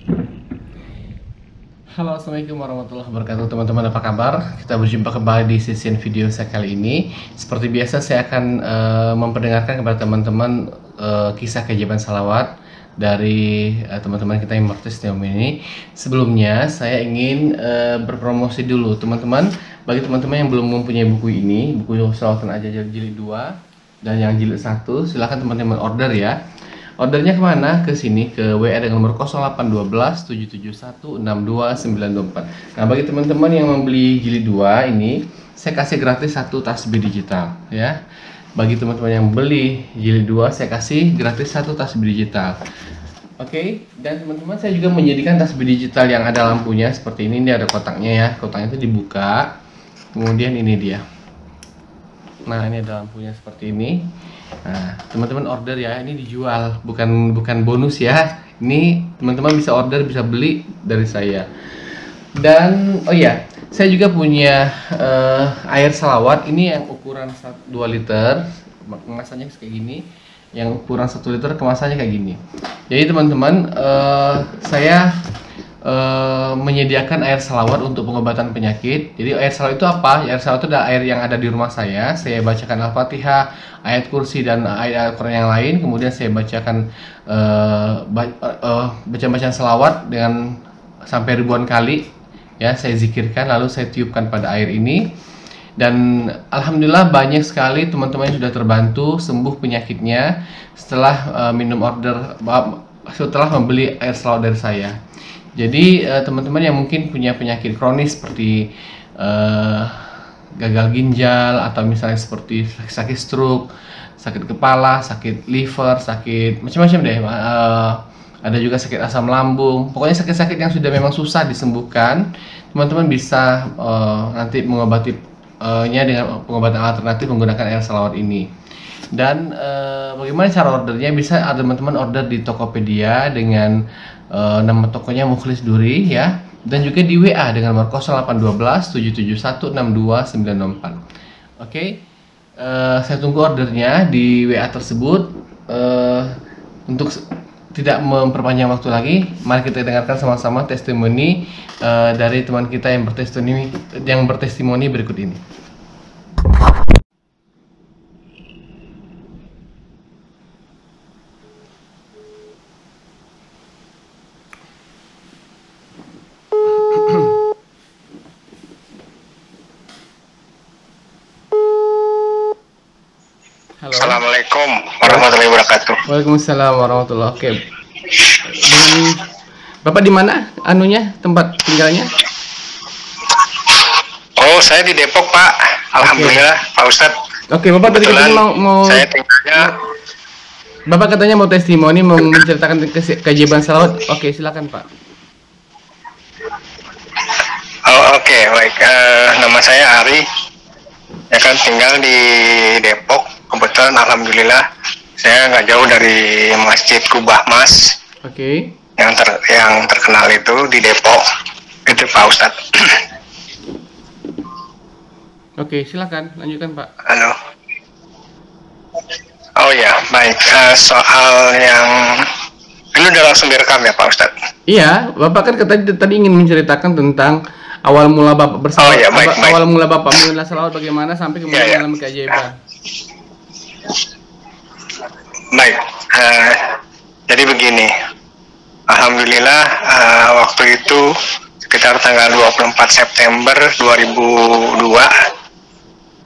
Halo, assalamualaikum warahmatullahi wabarakatuh teman-teman, apa kabar? Kita berjumpa kembali di sesi video saya kali ini. Seperti biasa saya akan memperdengarkan kepada teman-teman kisah keajaiban salawat dari teman-teman kita yang bertestimoni ini. Sebelumnya saya ingin berpromosi dulu teman-teman. Bagi teman-teman yang belum mempunyai buku ini, buku Sholawatan Aja jilid 2 dan yang jilid 1, silahkan teman-teman order ya. Ordernya kemana? Ke sini, ke WA dengan nomor 0812 771 62924. Nah, bagi teman-teman yang membeli jilid 2 ini, saya kasih gratis satu tasbih digital ya. Bagi teman-teman yang beli jilid 2, saya kasih gratis satu tasbih digital. Oke, dan teman-teman saya juga menyediakan tasbih digital yang ada lampunya seperti ini. Ini ada kotaknya ya. Kotaknya itu dibuka. Kemudian ini dia. Nah, ini ada lampunya seperti ini. Nah, teman-teman order ya, ini dijual, bukan bonus ya. Ini teman-teman bisa order, bisa beli dari saya. Dan oh ya, saya juga punya air salawat. Ini yang ukuran 2 liter, kemasannya kayak gini. Yang ukuran 1 liter kemasannya kayak gini. Jadi teman-teman, saya menyediakan air salawat untuk pengobatan penyakit. Jadi air salawat itu apa? Air salawat itu adalah air yang ada di rumah saya. Saya bacakan Al-Fatihah, ayat kursi dan ayat Al-Quran yang lain. Kemudian saya bacakan bacaan salawat dengan sampai ribuan kali. Ya, saya zikirkan lalu saya tiupkan pada air ini. Dan alhamdulillah banyak sekali teman-teman yang sudah terbantu sembuh penyakitnya setelah setelah membeli air salawat dari saya. Jadi teman-teman yang mungkin punya penyakit kronis seperti gagal ginjal atau misalnya seperti sakit stroke, sakit kepala, sakit liver, sakit macam-macam deh. Ada juga sakit asam lambung. Pokoknya sakit-sakit yang sudah memang susah disembuhkan, teman-teman bisa nanti mengobatinya dengan pengobatan alternatif menggunakan air salawat ini. Dan bagaimana cara ordernya? Bisa teman-teman order di Tokopedia dengan nama tokonya Mukhlis Duri ya, dan juga di WA dengan nomor 0812 771 62924. Oke, saya tunggu ordernya di WA tersebut. Untuk tidak memperpanjang waktu lagi, mari kita dengarkan sama-sama testimoni dari teman kita yang bertestimoni berikut ini. Halo. Assalamualaikum warahmatullahi wabarakatuh. Waalaikumsalam warahmatullahi wabarakatuh. Oke. Bapak di mana anunya, tempat tinggalnya? Oh, saya di Depok, Pak. Alhamdulillah, Pak Ustadz. Oke, Bapak tadi katanya mau saya tinggalnya. Bapak katanya mau testimoni, mau menceritakan keajaiban salawat. Oke, silakan, Pak. Oh, oke, baik. Nama saya Ari. Ya kan, tinggal di Depok. Kebetulan alhamdulillah saya nggak jauh dari Masjid Kubah Mas. Oke. Yang terkenal itu di Depok. Itu Pak Ustadz. Oke, silakan lanjutkan, Pak. Halo. Oh ya, baik. Soal yang ini udah langsung direkam ya Pak Ustadz? Iya, Bapak kan tadi ingin menceritakan tentang awal mula Bapak bersalawat. Oh ya, baik. Awal mula Bapak mengenal salawat bagaimana sampai kemudian mengalami keajaiban. Baik, jadi begini, alhamdulillah waktu itu sekitar tanggal 24 September 2002,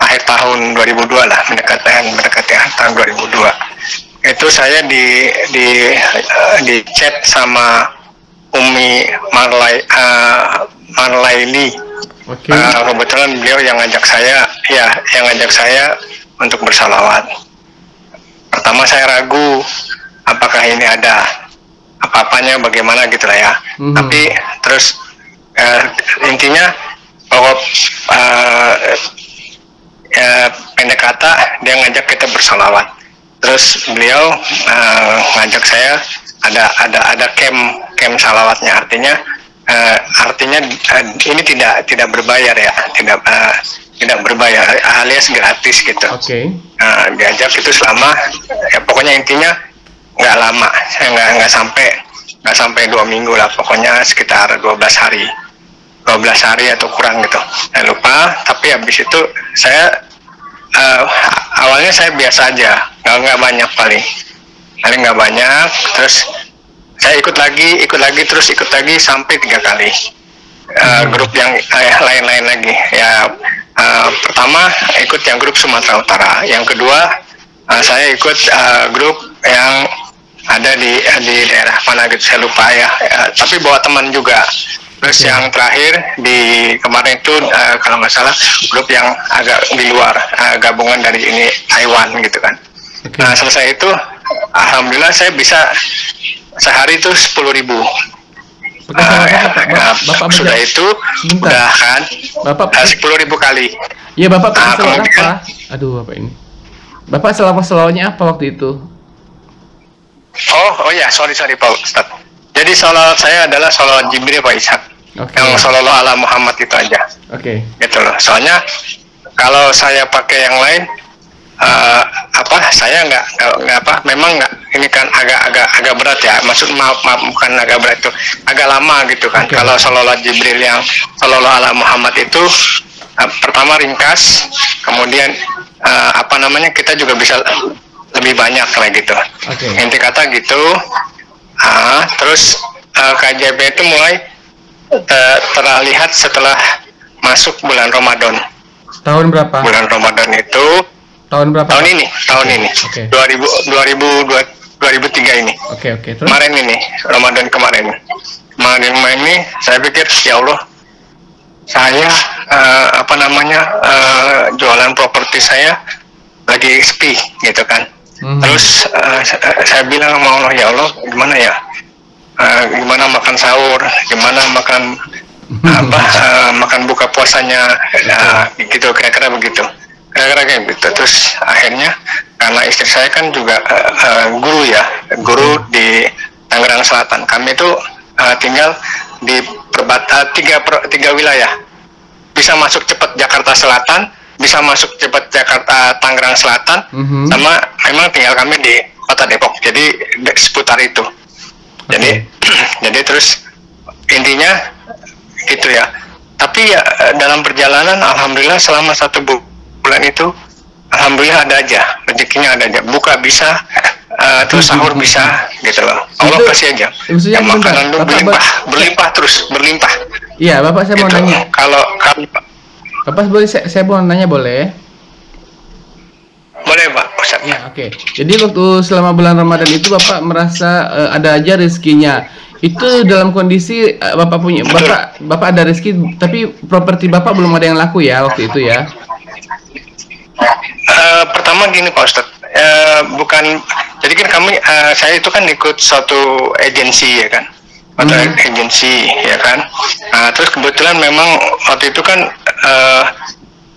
akhir tahun 2002 lah, mendekati tahun 2002. Itu saya di chat sama Umi Marlaili. Okay. Kebetulan beliau yang ngajak saya untuk bersalawat. Pertama saya ragu apakah ini ada apa-apanya, bagaimana gitu lah ya. Tapi terus intinya bahwa pendek kata dia ngajak kita bersalawat. Terus beliau ngajak saya ada camp salawatnya, artinya ini tidak berbayar ya, tidak berbayar alias gratis gitu. Oke. Diajak itu selama ya pokoknya intinya nggak lama, nggak sampai nggak sampai 2 minggu lah, pokoknya sekitar 12 hari atau kurang gitu, saya lupa. Tapi habis itu saya awalnya saya biasa aja, nggak banyak, paling nggak banyak. Terus saya ikut lagi terus ikut lagi sampai 3 kali grup yang lain-lain lagi ya. Pertama ikut yang grup Sumatera Utara, yang kedua saya ikut grup yang ada di daerah mana gitu, saya lupa ya, tapi bawa teman juga. Terus yang terakhir di kemarin itu kalau nggak salah grup yang agak di luar, gabungan dari ini Taiwan gitu kan. Nah selesai itu alhamdulillah saya bisa sehari itu 10.000. Bapak sudah itu udah kan Bapak 10.000 kali. Ya Bapak pakai selawat apa? Aduh Bapak ini. Bapak selawatnya apa waktu itu? Oh ya, sorry Pak Ustadz. Jadi salawat saya adalah salawat Jibril Pak Ishak. Yang sallallahu ala Muhammad itu aja. Gitu loh. Soalnya kalau saya pakai yang lain saya nggak memang nggak, ini kan agak berat ya. Maksud maaf bukan agak berat, itu agak lama gitu kan. Kalau salawat Jibril yang sallallahu ala Muhammad itu pertama ringkas, kemudian kita juga bisa lebih banyak kayak gitu. Inti kata gitu. Terus KJB itu mulai terlihat setelah masuk bulan Ramadan. Tahun berapa? Bulan Ramadan itu tahun berapa? Tahun ini. 2003 ini. Terus? Kemarin ini, Ramadan kemarin ini saya pikir ya Allah, saya jualan properti saya lagi sepi gitu kan. Terus saya bilang sama Allah, ya Allah gimana ya, gimana makan sahur, gimana makan makan buka puasanya, gitu kira-kira begitu. Kayak gitu. Terus akhirnya karena istri saya kan juga guru di Tangerang Selatan. Kami itu tinggal di tiga wilayah. Bisa masuk cepat Jakarta Selatan, bisa masuk cepat Jakarta Tangerang Selatan, sama memang tinggal kami di Kota Depok. Jadi seputar itu. Jadi terus intinya gitu ya. Tapi ya dalam perjalanan alhamdulillah selama 1 bulan itu alhamdulillah ada aja rezekinya, ada aja, buka bisa, terus sahur bisa gitu loh. Allah kasih aja. Ya, makanan lu berlimpah terus berlimpah. Iya Bapak, saya mau nanya. Kalau Bapak boleh saya mau nanya, boleh? Boleh Pak Ustaz. Ya Jadi waktu selama bulan Ramadan itu Bapak merasa ada aja rezekinya. Itu dalam kondisi Bapak punya, Bapak ada rezeki, tapi properti Bapak belum ada yang laku ya waktu itu ya? Pertama gini Pak Ustadz, bukan, jadi kan saya itu kan ikut suatu agensi ya kan, atau agensi ya kan. Terus kebetulan memang waktu itu kan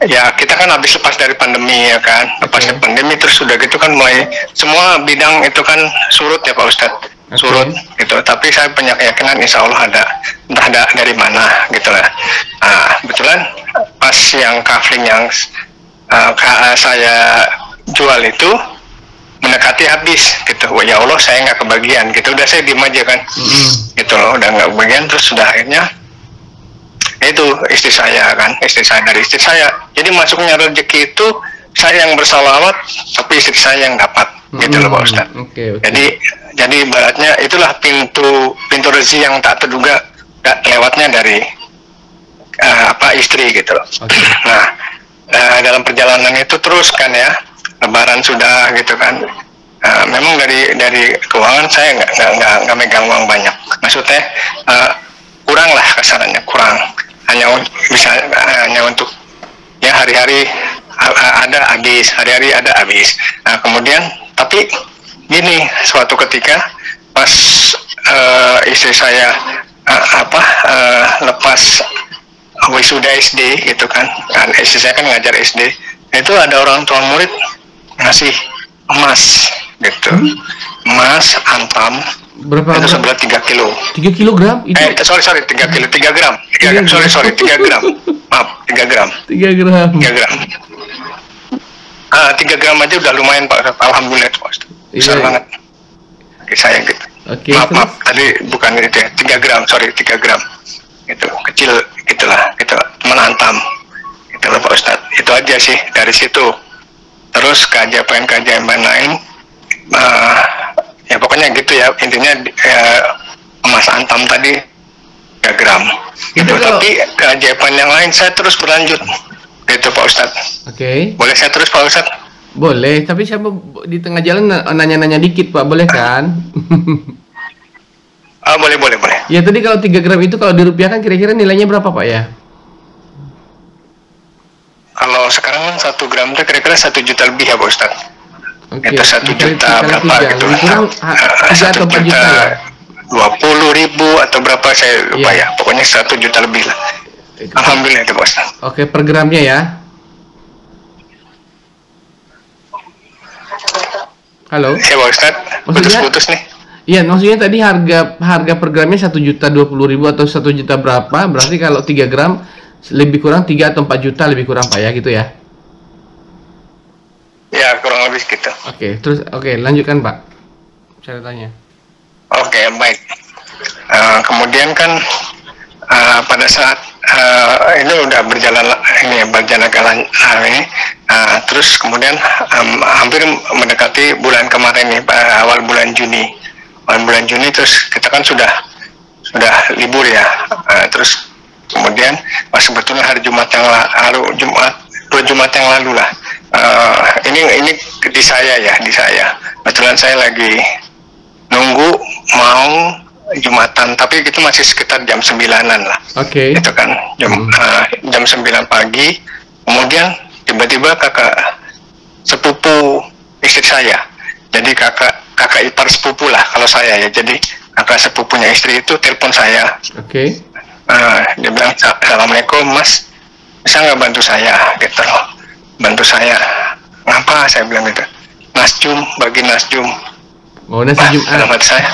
ya kita kan habis lepas dari pandemi ya kan, lepas dari pandemi terus sudah gitu kan mulai semua bidang itu kan surut ya Pak Ustadz, surut gitu. Tapi saya punya keyakinan insya Allah entah ada dari mana gitu lah. Kebetulan pas yang kafling yang saya jual itu mendekati habis gitu. Wah ya Allah, saya nggak kebagian gitu. Udah saya diem aja kan, gitu loh, udah nggak kebagian. Terus sudah akhirnya itu istri saya kan, dari istri saya. Jadi masuknya rezeki itu saya yang bersalawat, tapi istri saya yang dapat, gitu loh Pak Ustadz. Jadi ibaratnya itulah pintu rezeki yang tak terduga lewatnya dari istri gitu loh. Nah, dalam perjalanan itu terus kan ya, Lebaran sudah gitu kan. Memang dari keuangan saya nggak megang uang banyak. Maksudnya kurang lah kasarannya, kurang. Hanya untuk ya hari-hari ada habis. Nah kemudian tapi gini, suatu ketika pas istri saya lepas wisuda SD gitu kan, istri saya kan ngajar SD, itu ada orang tua murid ngasih emas gitu, emas antam. Berapa? Itu sebelah 3 kilo. 3 kilogram itu? Sorry 3 kilo, 3 gram. 3 gram. Maaf, 3 gram. 3 gram. 3 gram. 3 gram aja udah lumayan Pak. Alhamdulillah Pak. Besar banget. Oke, saya gitu. Oke, Maaf, terus? maaf, tadi bukan itu ya, 3 gram, sorry, 3 gram. Itu kecil, gitulah, gitu, menantam. Itulah Pak Ustadz. Itu aja sih dari situ. Terus keajaiban-keajaiban lain, ya pokoknya gitu ya, intinya emas antam tadi 3 gram. Itu Gitu. kalau- Tapi keajaiban yang lain saya terus berlanjut. Gitu Pak Ustadz. Oke, Boleh saya terus Pak Ustadz? boleh. Tapi saya di tengah jalan nanya-nanya dikit, Pak. Boleh kan? Boleh, boleh, boleh. Ya, tadi kalau 3 gram itu kalau dirupiahkan kira-kira nilainya berapa, Pak ya? Kalau sekarang kan 1 gram itu kira-kira 1 juta lebih ya Pak Ustadz. Oke, Itu 1 dikali- juta dikali berapa 3. gitu. Lebih kurang 3 atau 4 juta ya? 20.000 atau berapa saya lupa Iya. ya. Pokoknya 1 juta lebih lah. Alhamdulillah itu Pak Ustadz. Oke, per gramnya ya. Halo? Ya Pak Ustadz, Maksudnya- putus-putus nih. Iya, maksudnya tadi harga per gramnya 1.020.000 atau 1 juta berapa? Berarti kalau 3 gram lebih kurang 3 atau 4 juta lebih kurang, Pak ya, gitu ya. Ya kurang lebih segitu. Oke, terus lanjutkan, Pak. Ceritanya. Oke, baik. Kemudian kan pada saat ini udah berjalan ini, terus kemudian hampir mendekati bulan kemarin nih, awal bulan Juni. Awal bulan Juni terus kita kan sudah libur ya. Terus kemudian pas kebetulan hari Jumat yang lalu, dua Jumat yang lalu lah. Ini di saya. Kebetulan saya lagi nunggu mau Jumatan, tapi itu masih sekitar jam 9-an lah. Oke. Itu kan jam 9 pagi. Kemudian tiba-tiba kakak sepupu istri saya. Jadi kakak ipar sepupu lah kalau saya ya. Jadi kakak sepupunya istri itu telepon saya. Oke. Dia bilang, "Assalamualaikum Mas, bisa nggak bantu saya?" Gitu loh. Bantu saya. Ngapa? Saya bilang gitu. Nasjum, bagi nasjum. Oh, nasi Dalam Jumat. hati saya.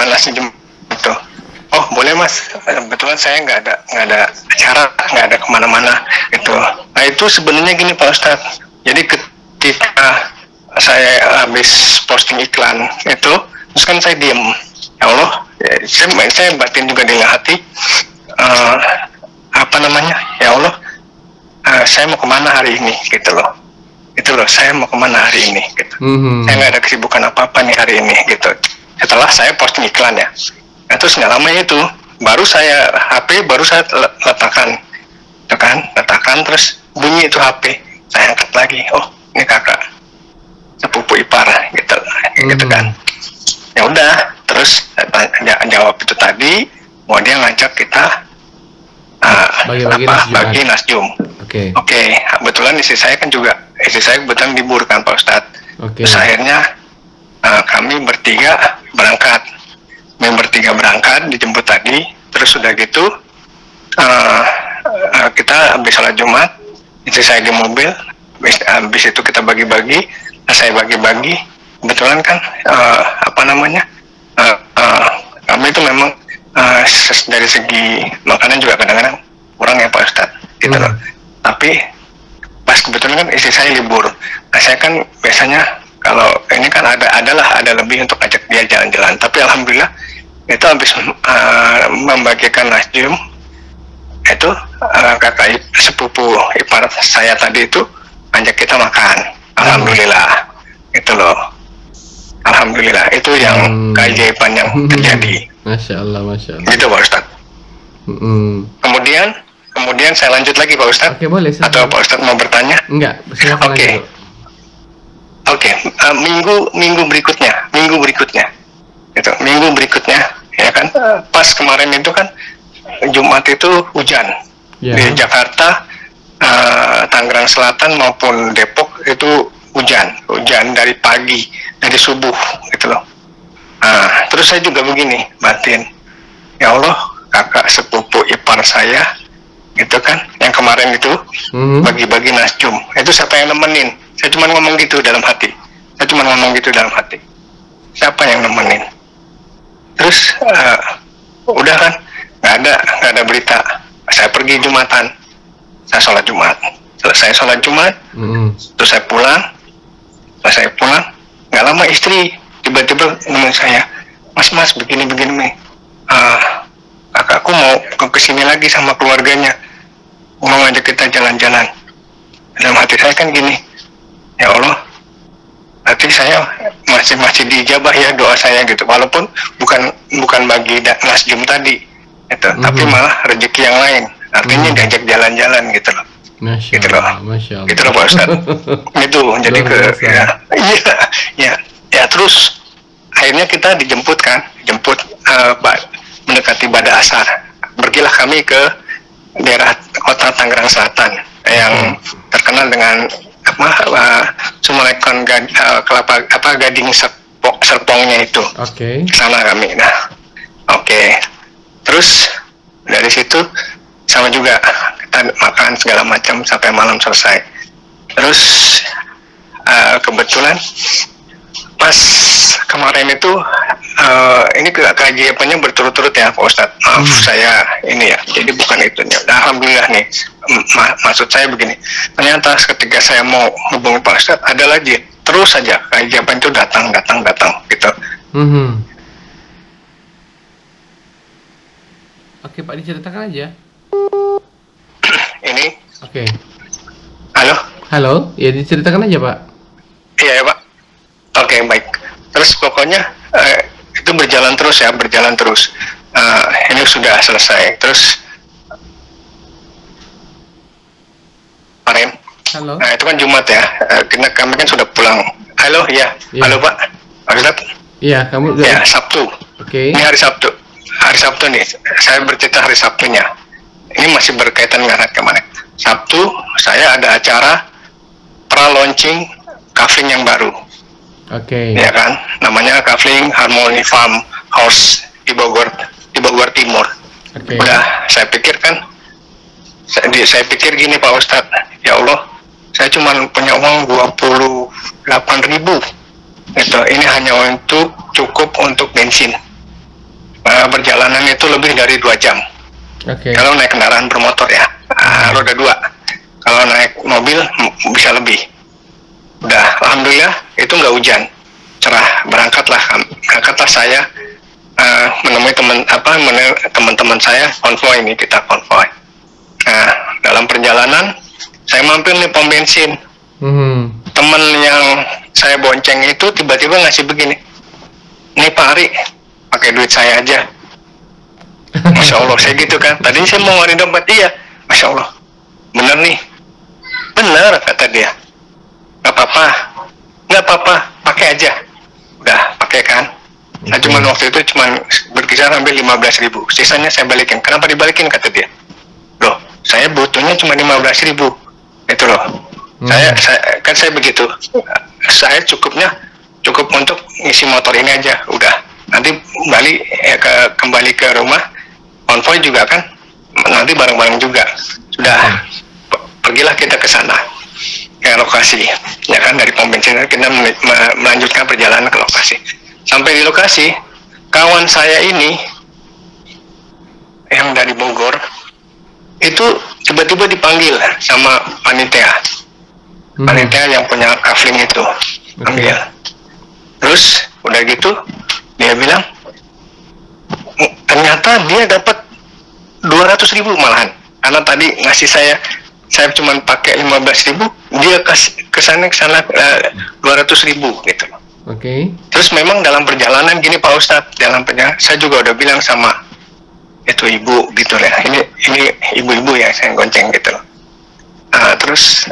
Nasi Jumat itu. Oh boleh Mas, kebetulan saya nggak ada acara, nggak ada kemana-mana gitu. Nah itu sebenarnya gini Pak Ustadz. Jadi ketika saya habis posting iklan itu, terus kan saya diem. Ya Allah, saya batin juga di hati. Apa namanya? Ya Allah, saya mau kemana hari ini gitu loh. Itu loh, saya mau kemana hari ini gitu. Saya nggak ada kesibukan apa-apa nih hari ini gitu. Setelah saya posting iklan ya. Nah, terus nggak lama itu baru saya HP baru saya letakkan, itu kan, letakkan terus bunyi itu HP. Saya angkat lagi. Oh, ini kakak sepupu ipar gitu, gitu kan. Ya udah, terus jawab itu tadi. Kemudian ngajak kita bagi nasjum. Oke. Oke, kebetulan istri saya kebetulan libur kan Pak Ustadz. Oke. Terus akhirnya kami bertiga berangkat, dijemput tadi. Terus sudah gitu kita habis sholat Jumat, istri saya di mobil, habis itu kita bagi-bagi, saya bagi-bagi. Kebetulan kan kami itu memang dari segi makanan juga kadang-kadang kurang ya Pak Ustadz, gitu loh. Tapi pas kebetulan kan istri saya libur, nah saya kan biasanya kalau ini kan ada lebih untuk ajak dia jalan-jalan. Tapi alhamdulillah itu habis membagikan nasjum itu kakak sepupu ipar saya tadi itu ajak kita makan. Alhamdulillah, itu loh. Alhamdulillah itu yang keajaiban yang terjadi. Masya Allah, Masya Allah. Gitu Pak Ustadz. Kemudian saya lanjut lagi Pak Ustadz. Oke, boleh. Atau Pak Ustadz mau bertanya? Enggak, silakan Oke. lanjut. Oke, minggu berikutnya, gitu. Minggu berikutnya, ya kan? Pas kemarin itu kan Jumat itu hujan Ya. di Jakarta, Tangerang Selatan maupun Depok itu hujan dari pagi, dari subuh, gitu loh. Terus saya juga begini, batin, ya Allah, kakak sepupu ipar saya, gitu kan, yang kemarin itu bagi-bagi nasjum, itu siapa yang nemenin? Saya cuma ngomong gitu dalam hati. Siapa yang nemenin? Terus udah kan, nggak ada berita. Saya pergi Jumatan, saya sholat Jumat. Selesai sholat Jumat, terus saya pulang. Nggak lama istri tiba-tiba ngomong saya, mas begini nih, kakakku mau ke sini lagi sama keluarganya, mau ngajak kita jalan-jalan. Dalam hati saya kan gini, ya Allah, hati saya masih dijabah ya doa saya gitu, walaupun bukan bagi nasjum tadi itu, tapi malah rezeki yang lain, artinya diajak jalan-jalan gitu loh. Masya Gitu loh. Allah, Masya Allah. Gitu loh Pak Ustadz. Itu jadi Luar biasa. ya terus akhirnya kita dijemput mendekati pada asar. Pergilah kami ke daerah kota Tangerang Selatan yang terkenal dengan Sumalekan Gading Serpongnya itu. Oke. Sana kami. Nah, oke. Terus dari situ sama juga kita makan segala macam sampai malam selesai. Terus kebetulan pas kemarin itu ini kegiatannya berturut-turut ya Pak Ustadz. Maaf saya ini ya, jadi bukan itunya. Alhamdulillah nih, maksud saya begini. Ternyata ketika saya mau hubungi Pak Ustadz, ada lagi terus saja kegiatan itu datang gitu. Oke Pak, diceritakan aja. Ini. Oke. Halo. Halo, ya diceritakan aja Pak. Iya ya Pak. Oke, baik. Terus pokoknya itu berjalan terus. Ini sudah selesai. Terus kemarin. Halo. Nah itu kan Jumat ya. Kami kan sudah pulang. Halo, ya. Iya. Halo Pak. Pak Ustadz? Iya, kamu Ya, Sabtu. Oke. Ini hari Sabtu. Hari Sabtu nih. Saya bercerita hari Sabtunya. Ini masih berkaitan dengan hari kemarin. Sabtu saya ada acara pra-launching kafling yang baru. Oke. Ya kan, namanya kafling Harmony Farm House di Bogor Timur. Oke. Udah, saya pikir saya pikir gini Pak Ustadz, ya Allah, saya cuma punya uang 28.000. Itu ini hanya untuk cukup untuk bensin. Perjalanan itu lebih dari 2 jam. Oke. Kalau naik kendaraan bermotor ya, roda 2. Kalau naik mobil bisa lebih. Udah, alhamdulillah itu nggak hujan, cerah. Berangkatlah saya menemui teman-teman saya, kita konvoy. Nah, dalam perjalanan saya mampir nih pom bensin. Teman yang saya bonceng itu tiba-tiba ngasih begini, nih Pak Ari, pakai duit saya aja. Masya Allah, saya gitu kan. Tadinya saya mau ngeluarin dompet, iya. Masya Allah, bener nih, bener kata dia. Gak apa-apa, pakai aja. Udah, pakai kan. Nah, cuman waktu itu berkisar sampai 15.000. Sisanya saya balikin. Kenapa dibalikin kata dia? Loh, saya butuhnya cuma 15.000. Itu loh. Saya begitu. Saya cukup untuk ngisi motor ini aja. Udah. Nanti kembali ke rumah. Konvoy juga kan. Nanti bareng-bareng juga. Sudah. Pergilah kita ke sana. Ke lokasi, ya kan, dari pom bensin kita melanjutkan perjalanan ke lokasi. Sampai di lokasi, kawan saya ini yang dari Bogor itu tiba-tiba dipanggil sama panitia yang punya kafling itu, panggil. Terus udah gitu dia bilang ternyata dia dapat 200.000 malahan, karena tadi ngasih saya cuma pakai 15.000, dia kesana 200.000 gitu. Oke. Terus memang dalam perjalanan gini Pak Ustadz, saya juga udah bilang sama itu ibu gitu ya, ini ibu-ibu ya saya gonceng gitu. Terus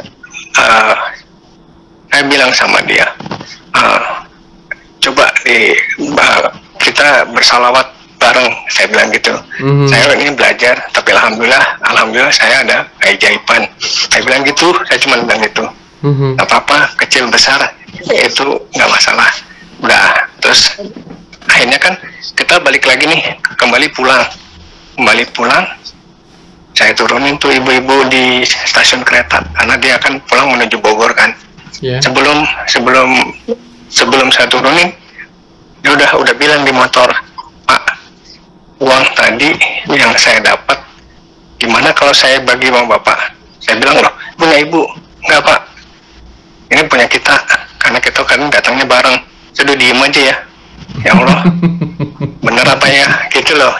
saya bilang sama dia, coba kita bersalawat bareng, saya bilang gitu. Saya ini belajar, tapi alhamdulillah saya ada keajaiban. Saya bilang gitu, saya cuma bilang gitu. Gak apa-apa, kecil besar itu nggak masalah. Udah, terus akhirnya kan kita balik lagi nih, kembali pulang. Saya turunin tuh ibu-ibu di stasiun kereta, karena dia akan pulang menuju Bogor kan. Yeah. Sebelum saya turunin, dia udah bilang di motor, Pak, uang tadi yang saya dapat, gimana kalau saya bagi sama Bapak? Saya bilang, loh, punya Ibu. Enggak Pak, ini punya kita, karena kita kan datangnya bareng. Saya udah diem aja ya, Ya Allah, bener apa ya? Gitu loh.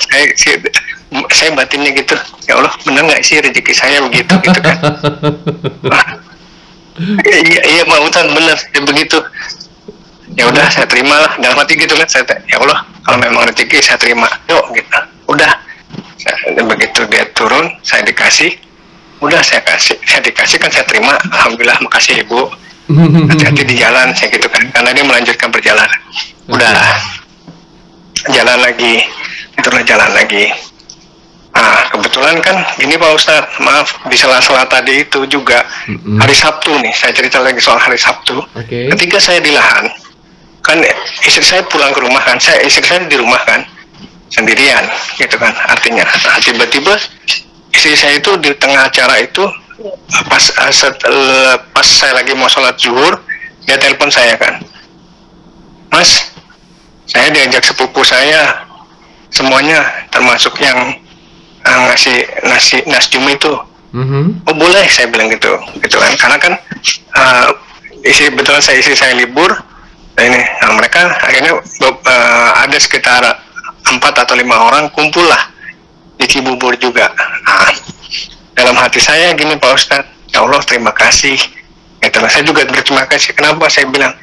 Saya batinnya gitu. Ya Allah, bener nggak sih rezeki saya begitu gitu kan? Iya Pak Ustadz, bener ya begitu. Ya udah saya terima lah, dalam hati gitu kan, ya Allah kalau memang rezeki saya terima, yuk gitu. Udah begitu dia turun, saya dikasih, udah saya dikasih kan, saya terima, alhamdulillah, makasih ibu, hati-hati di jalan, saya gitu kan, karena dia melanjutkan perjalanan. Udah jalan lagi, itulah jalan lagi. Nah, kebetulan kan gini Pak Ustadz, maaf, di sela-sela tadi itu juga hari Sabtu nih, saya cerita lagi soal hari Sabtu. Ketika saya di lahan, kan istri saya pulang ke rumah kan, istri saya di rumah kan, sendirian, gitu kan, artinya. Nah, tiba-tiba istri saya itu di tengah acara itu, pas saya lagi mau sholat zuhur, dia telepon saya kan, Mas, saya diajak sepupu saya, semuanya, termasuk yang ngasih nasjum itu. Oh boleh, saya bilang gitu kan, karena kan istri saya libur. Ini, nah mereka akhirnya ada sekitar 4 atau 5 orang kumpul lah di Cibubur juga. Nah, dalam hati saya gini Pak Ustadz, ya Allah terima kasih. Gitu. Saya juga berterima kasih. Kenapa? Saya bilang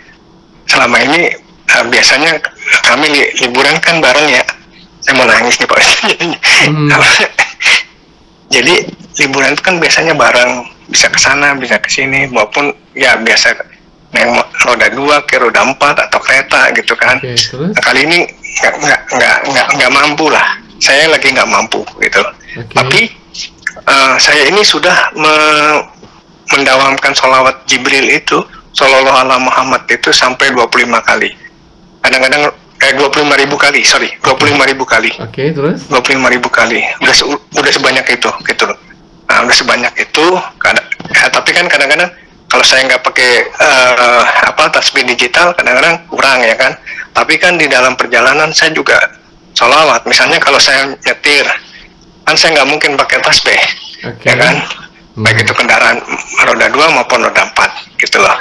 selama ini biasanya kami liburan kan bareng ya. Saya mau nangis nih Pak Ustadz. Jadi liburan itu kan biasanya bareng, bisa ke sana, bisa ke sini, maupun ya biasa naik roda 2 ke roda 4 atau kereta gitu kan. Nah, kali ini nggak mampu lah, saya lagi nggak mampu gitu. Tapi saya ini sudah mendawamkan sholawat Jibril itu, Sallallahu Alaihi Muhammad itu sampai 25 kali. Kadang-kadang 25.000 kali, 25.000 kali. Terus? 25.000 kali, udah sebanyak itu gitu. Nah, udah sebanyak itu, tapi kan kadang-kadang kalau saya nggak pakai tasbih digital, kadang-kadang kurang ya kan. Tapi kan di dalam perjalanan saya juga sholawat. Misalnya kalau saya nyetir, kan saya nggak mungkin pakai tasbih, ya kan. Baik itu kendaraan roda 2 maupun roda 4 gitu loh.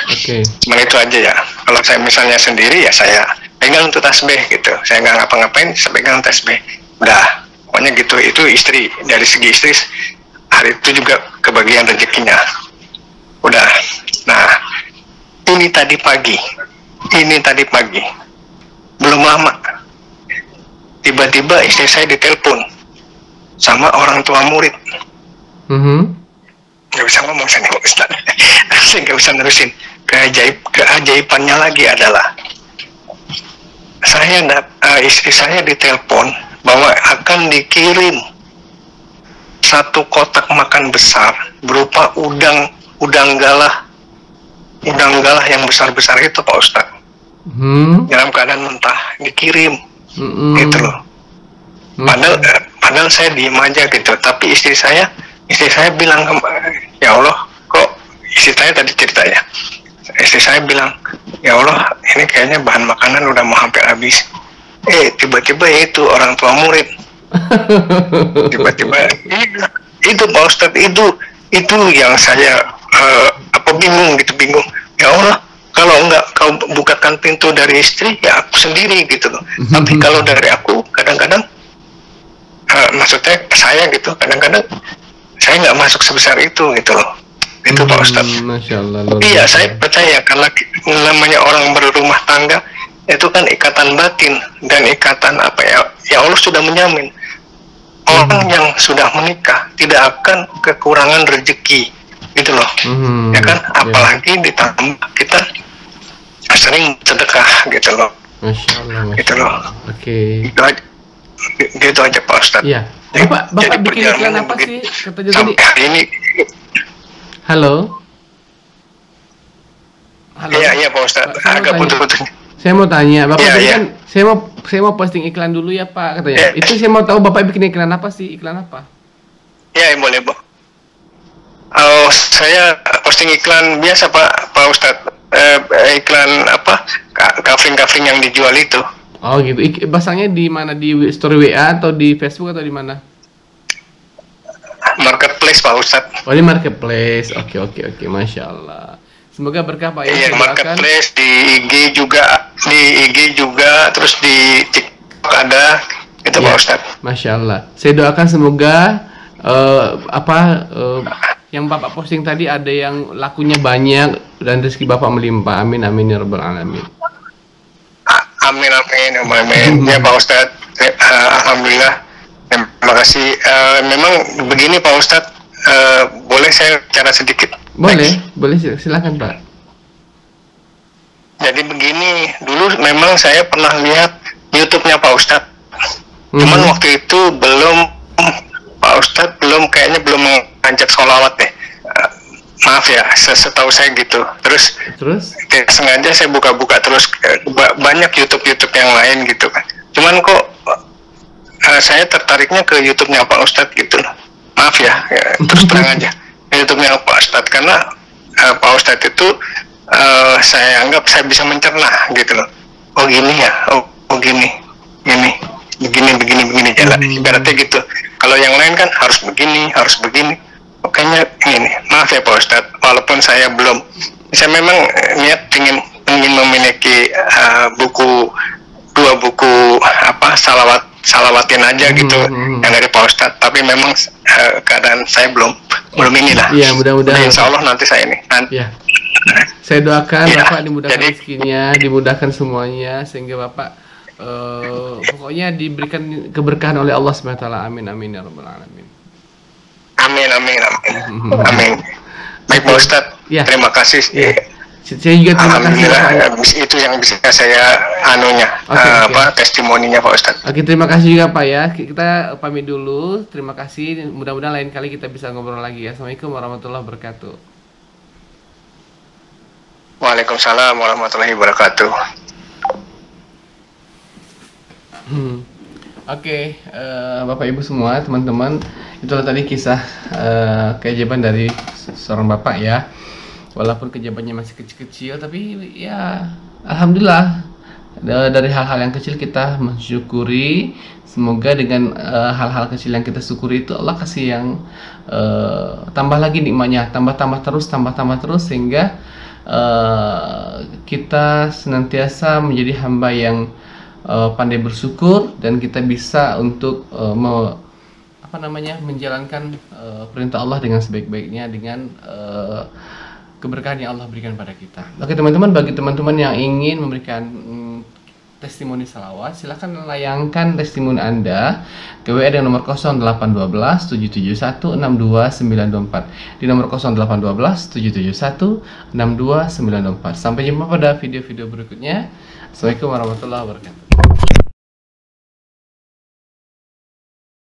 Cuma itu aja ya. Kalau saya misalnya sendiri ya saya pegang untuk tasbih gitu. Saya nggak ngapa-ngapain, saya pegang tasbih. Udah, pokoknya gitu. Itu istri, dari segi istri hari itu juga kebagian rezekinya. Udah. Nah, ini tadi pagi, belum lama, tiba-tiba istri saya ditelepon sama orang tua murid. Gak bisa ngomong saya nih Ustaz. Saya gak bisa nerusin. Keajaibannya lagi adalah istri saya ditelepon bahwa akan dikirim 1 kotak makan besar berupa udang galah yang besar-besar itu Pak Ustadz. Dalam keadaan mentah dikirim, gitu loh. Padahal saya diem aja gitu. Tapi istri saya bilang, ya Allah, kok istri saya tadi cerita ya. Istri saya bilang, ya Allah, ini kayaknya bahan makanan udah mau hampir habis. Tiba-tiba itu orang tua murid. Tiba-tiba itu Pak Ustadz, itu yang saya bingung. Ya Allah, kalau enggak kau bukakan pintu dari istri, ya aku sendiri gitu loh. Tapi kalau dari aku kadang-kadang maksudnya saya gitu, kadang-kadang saya nggak masuk sebesar itu gitu loh. Itu Pak Ustadz. Masya Allah. Iya, saya percaya karena namanya orang berumah tangga itu kan ikatan batin dan ikatan apa ya? Ya Allah sudah menjamin orang yang sudah menikah tidak akan kekurangan rezeki, gitu loh. Ya kan? Apalagi ditambah kita sering sedekah, gitu loh. Masya Allah. Gitu loh. Gitu aja Pak Ustadz. Iya. Bapak bikin iklan apa sih? Katanya tadi. Hari ini. Halo. Iya Pak Ustadz. Agak putus-putus. Saya mau tanya, Bapak tadi kan saya mau posting iklan dulu ya Pak katanya. Itu saya mau tahu Bapak bikin iklan apa sih? Iklan apa? Ya boleh Bu. Saya posting iklan biasa Pak Ustadz. Iklan apa? Kafling yang dijual itu. Oh gitu. Pasangnya di mana? Di story WA atau di Facebook atau di mana? Marketplace Pak Ustadz. Oh di marketplace. Oke. Masya Allah. Semoga berkah Pak ya. Iya, marketplace di IG juga di IG juga, terus di TikTok ada, gitu Pak Ya, Ustadz. Masya Allah. Saya doakan semoga yang Bapak posting tadi ada yang lakunya banyak dan rezeki Bapak melimpah. Amin amin ya rabbal alamin. Amin amin amin. Ya Pak Ustadz, alhamdulillah. Terima kasih. Memang begini Pak Ustadz, boleh saya bicara sedikit? Boleh, boleh silakan Pak. Jadi begini, dulu memang saya pernah lihat YouTube-nya Pak Ustadz. Cuman waktu itu Pak Ustadz kayaknya belum mengajak sholawat deh. Maaf ya, setahu saya gitu. Terus tidak sengaja saya buka-buka terus banyak YouTube yang lain gitu kan. Cuman kok saya tertariknya ke YouTube-nya Pak Ustadz gitu. Maaf ya, terus terang aja. YouTube-nya Pak Ustadz karena Pak Ustadz itu saya anggap saya bisa mencerna gitu loh. Oh gini ya, oh gini begini jalan. Ibaratnya gitu. Kalau yang lain kan harus begini. Kayaknya ini. Maaf ya Pak Ustadz, walaupun saya belum, saya memang niat ingin memiliki dua buku salawatin aja gitu yang dari Pak Ustadz. Tapi memang keadaan saya belum inilah. Iya, mudah-mudahan. Insya Allah nanti saya ini. Ya. Saya doakan ya, Bapak dimudahkan rezekinya, dimudahkan semuanya sehingga Bapak pokoknya diberikan keberkahan oleh Allah SWT. Amin amin ya rabbal alamin. Amin. Baik Pak Ustadz, ya. Terima kasih. Ya. Saya juga terima kasih. Alhamdulillah, itu yang bisa saya testimoninya Pak Ustadz. Oke, terima kasih juga Pak ya. Kita pamit dulu. Terima kasih. Mudah-mudahan lain kali kita bisa ngobrol lagi ya. Assalamualaikum warahmatullahi wabarakatuh. Waalaikumsalam warahmatullahi wabarakatuh. Oke, Bapak Ibu semua, teman-teman, itulah tadi kisah keajaiban dari seorang bapak ya. Walaupun keajaibannya masih kecil-kecil, tapi ya alhamdulillah dari hal-hal yang kecil kita mensyukuri. Semoga dengan hal-hal kecil yang kita syukuri itu Allah kasih yang tambah lagi nikmatnya, tambah terus sehingga kita senantiasa menjadi hamba yang pandai bersyukur dan kita bisa untuk menjalankan perintah Allah dengan sebaik-baiknya dengan keberkahan yang Allah berikan pada kita. Oke teman-teman, bagi teman-teman yang ingin memberikan testimoni salawat, silahkan layangkan testimoni Anda ke WA dengan nomor 0812 771 62924 di nomor 0812 771 62924. Sampai jumpa pada video-video berikutnya. Assalamualaikum warahmatullahi wabarakatuh.